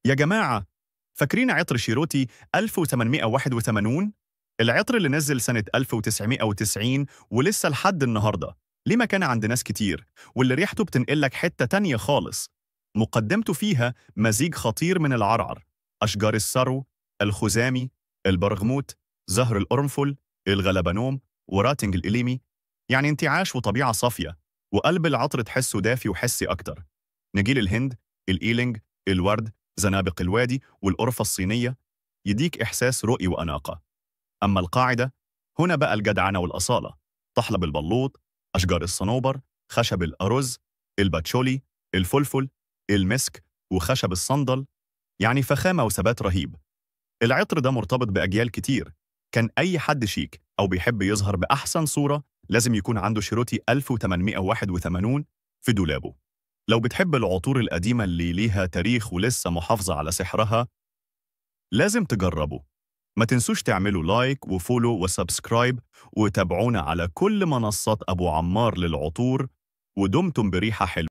يا جماعة، فاكرين عطر شيروتي 1881؟ العطر اللي نزل سنة 1990 ولسه لحد النهاردة ليه مكانة عند ناس كتير، واللي ريحته بتنقلك حتة تانية خالص. مقدمته فيها مزيج خطير من العرعر، أشجار السرو، الخزامي، البرغموت، زهر القرنفل، الغلبانوم، وراتنج الإليمي. يعني انتعاش وطبيعة صافية، وقلب العطر تحسه دافي وحسي أكتر. نجيل الهند، الإيلينج، الورد، زنابق الوادي والقرفة الصينية يديك إحساس رؤي وأناقة. أما القاعدة، هنا بقى الجدعنة والأصالة: طحلب البلوط، أشجار الصنوبر، خشب الأرز، الباتشولي، الفلفل، المسك، وخشب الصندل. يعني فخامة وثبات رهيب. العطر ده مرتبط بأجيال كتير. كان أي حد شيك أو بيحب يظهر بأحسن صورة لازم يكون عنده شيروتي 1881 في دولابه. لو بتحب العطور القديمة اللي ليها تاريخ ولسه محافظة على سحرها، لازم تجربه. ما تنسوش تعملوا لايك وفولو وسبسكرايب، وتابعونا على كل منصات أبو عمار للعطور. ودمتم بريحة حلوة.